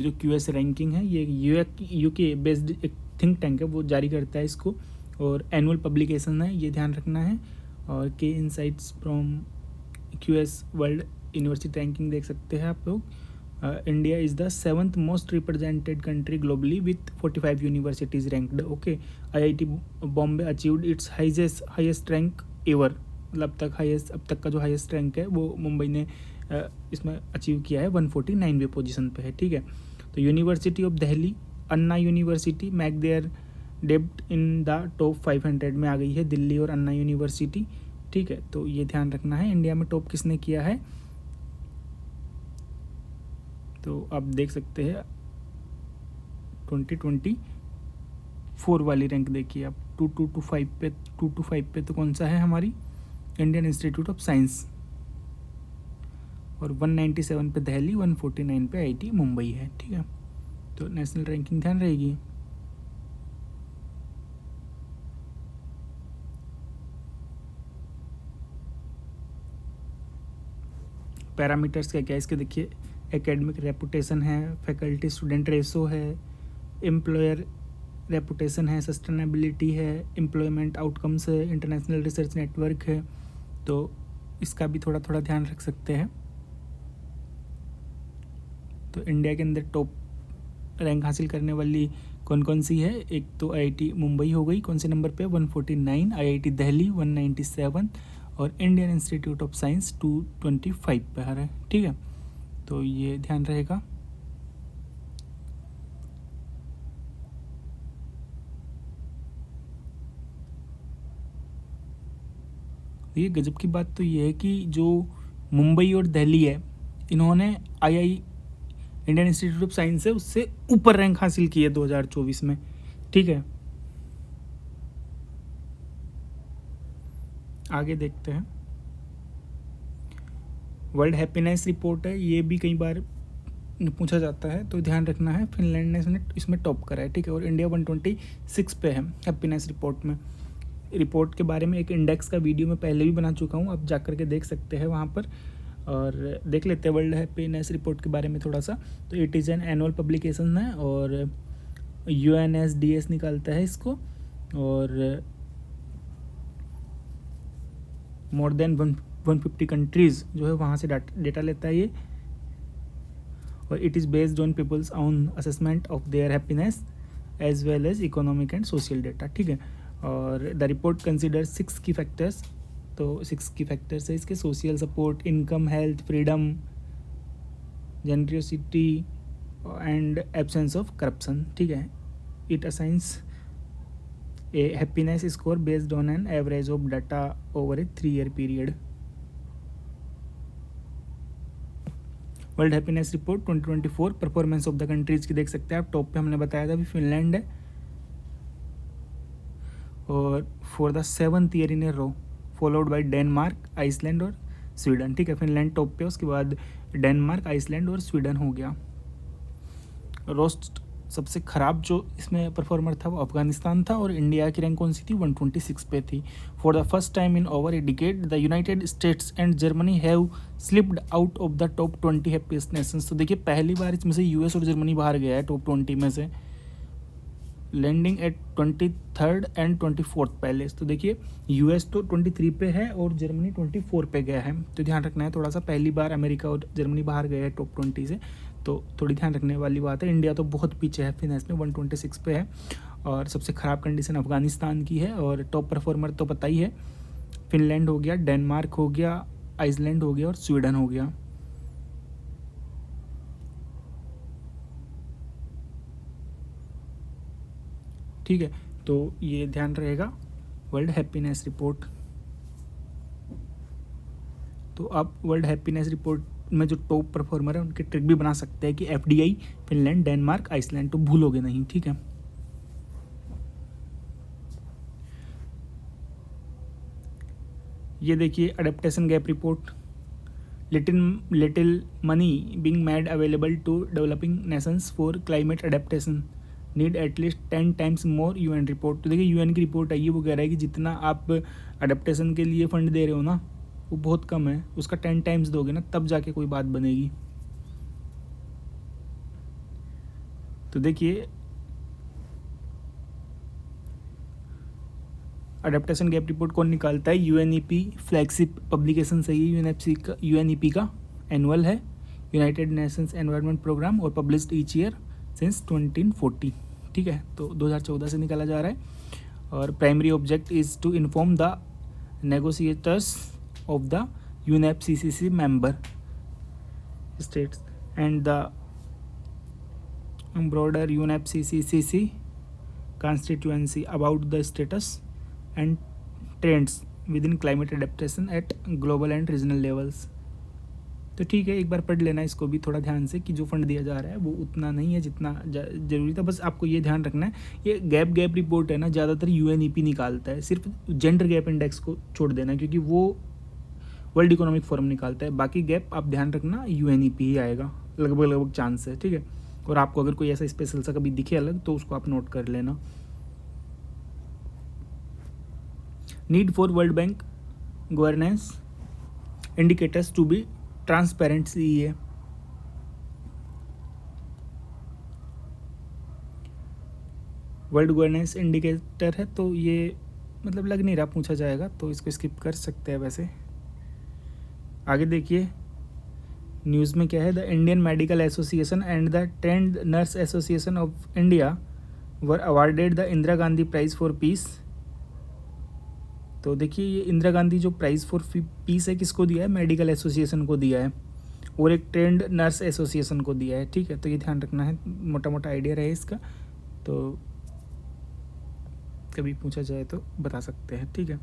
जो QS ranking है ये यूके बेस्ड एक थिंक टैंक है, वो जारी करता है इसको, और एनुअल पब्लिकेशन है, ये ध्यान रखना है। और के insights from QS world university ranking देख सकते हैं आप लोग। India is the 7th most represented country globally with 45 universities ranked. Okay, IIT Bombay achieved it's highest rank ever, मतलब अब तक का जो हाईएस्ट रैंक है वो मुंबई ने इसमें अचीव किया है, 149वें पोजीशन पे है। ठीक है, तो university of Delhi, Anna university make their डेब्ट इन द टॉप 500 में आ गई है दिल्ली और अन्ना यूनिवर्सिटी। ठीक है, तो ये ध्यान रखना है। इंडिया में टॉप किसने किया है, तो आप देख सकते हैं 2024 वाली रैंक देखिए आप, 225 पे तो कौन सा है, हमारी इंडियन इंस्टीट्यूट ऑफ साइंस, और 197 पे दिल्ली, 149 पे IIT मुंबई है। ठीक है, तो नेशनल रैंकिंग ध्यान रहेगी। पैरामीटर्स क्या क्या इसके देखिए, एकेडमिक रेपुटेशन है, फैकल्टी स्टूडेंट रेशो है, एम्प्लॉयर रेपुटेशन है, सस्टेनेबिलिटी है, एम्प्लॉयमेंट आउटकम्स है, इंटरनेशनल रिसर्च नेटवर्क है, तो इसका भी थोड़ा थोड़ा ध्यान रख सकते हैं। तो इंडिया के अंदर टॉप रैंक हासिल करने वाली कौन कौन सी है, एक तो IIT मुंबई हो गई, कौन से नंबर पे, 149, IIT दिल्ली 197, और इंडियन इंस्टीट्यूट ऑफ साइंस 225 पे है। ठीक है, तो ये ध्यान रहेगा। ये गजब की बात तो ये है कि जो मुंबई और दिल्ली है, इन्होंने इंडियन इंस्टीट्यूट ऑफ साइंस है उससे ऊपर रैंक हासिल की है 2024 में। ठीक है, आगे देखते हैं। वर्ल्ड हैप्पीनेस रिपोर्ट है, ये भी कई बार पूछा जाता है, तो ध्यान रखना है। फिनलैंड ने इसमें टॉप करा है। ठीक है, और इंडिया 126 पे है हैप्पीनेस रिपोर्ट में। रिपोर्ट के बारे में एक इंडेक्स का वीडियो मैं पहले भी बना चुका हूँ, आप जा कर के देख सकते हैं वहाँ पर, और देख लेते हैं वर्ल्ड हैप्पीनेस रिपोर्ट के बारे में थोड़ा सा। तो it is an annual publication है, और UNSDS निकालता है इसको, और मोर देन 150 कंट्रीज़ जो है वहाँ से डेटा लेता है ये, और it is based on people's own assessment of their happiness as well as economic and social data. ठीक है, और द रिपोर्ट कंसिडर 6 की फैक्टर्स, तो 6 की फैक्टर्स है इसके, social support, income, health, freedom, generosity and absence of corruption. ठीक है, it assigns a happiness score based on an average of data over a 3-year period. World happiness report 2024 performance of the countries की देख सकते हैं आप, top पे हमने बताया था अभी फिनलैंड है, और for the 7th year in a row followed by Denmark, Iceland और स्वीडन। ठीक है, फिनलैंड टॉप पे, उसके बाद डेनमार्क, आइसलैंड और स्वीडन हो गया। रोस्ट सबसे ख़राब जो इसमें परफॉर्मर था वो अफगानिस्तान था, और इंडिया की रैंक कौन सी थी, 126 पे थी। For the first time in over a decade the United states and Germany have slipped out of the top 20 happiest Nations. तो देखिए पहली बार इसमें से US और जर्मनी बाहर गया है टॉप 20 में से, landing eight 23rd and 24th place. तो देखिए US तो 23 पे है और जर्मनी 24 पे गया है, तो ध्यान रखना है थोड़ा सा, पहली बार अमेरिका और जर्मनी बाहर गए हैं टॉप 20 से, तो थोड़ी ध्यान रखने वाली बात है। इंडिया तो बहुत पीछे है फिनेस में, 126 पे है, और सबसे ख़राब कंडीशन अफगानिस्तान की है, और टॉप परफॉर्मर तो पता ही है, फिनलैंड हो गया, डेनमार्क हो गया, आइसलैंड हो गया और स्वीडन हो गया। ठीक है, तो ये ध्यान रहेगा वर्ल्ड हैप्पीनेस रिपोर्ट। तो आप वर्ल्ड हैप्पीनेस रिपोर्ट में जो टॉप परफॉर्मर है उनके ट्रिक भी बना सकते हैं कि FDI, फिनलैंड, डेनमार्क, आइसलैंड, तो भूलोगे नहीं। ठीक है, ये देखिए adaptation gap report, little money being made available to developing nations for climate adaptation, need at least 10 times more UN report. तो देखिए UN की रिपोर्ट आई है, वो कह रहा है कि जितना आप अडेप्टेशन के लिए फ़ंड दे रहे हो ना वो बहुत कम है, उसका 10 times दोगे ना तब जाके कोई बात बनेगी। तो देखिए अडेप्टेशन गैप रिपोर्ट कौन निकालता है, यूएनईपी फ्लैगशिप पब्लिकेशन से ही यूएनईपी का एनुअल है, यूनाइटेड नेशंस एनवायरनमेंट प्रोग्राम, और पब्लिश्ड ईच ईयर सिंस 2014। ठीक है, तो 2014 से निकाला जा रहा है। और primary object is to inform the negotiators of the UNFCCC member states and the broader UNFCCC constituency about the status and trends within climate adaptation at global and regional levels। तो ठीक है, एक बार पढ़ लेना इसको भी थोड़ा ध्यान से कि जो फंड दिया जा रहा है वो उतना नहीं है जितना ज़रूरी था। बस आपको ये ध्यान रखना है, ये गैप रिपोर्ट है ना, ज़्यादातर यूएनईपी निकालता है, सिर्फ जेंडर गैप इंडेक्स को छोड़ देना क्योंकि वो वर्ल्ड इकोनॉमिक फोरम निकालता है। बाकी गैप आप ध्यान रखना यूएनईपी ही आएगा, लगभग चांस है। ठीक है, और आपको अगर कोई ऐसा स्पेशल सा कभी दिखे अलग तो उसको आप नोट कर लेना। Need for world bank governance indicators to be transparent CEA। World governance indicator है तो ये मतलब लग नहीं रहा पूछा जाएगा, तो इसको स्किप कर सकते हैं। वैसे आगे देखिए न्यूज़ में क्या है, the Indian medical association and the trend nurse association of India were awarded the Indira Gandhi prize for piece. तो देखिए ये इंदिरा गांधी जो प्राइज़ फॉर पीस है किसको दिया है, मेडिकल एसोसिएशन को दिया है, और एक ट्रेंड नर्स एसोसिएशन को दिया है। ठीक है, तो ये ध्यान रखना है, मोटा मोटा आइडिया रहे इसका, तो कभी पूछा जाए तो बता सकते हैं। ठीक है।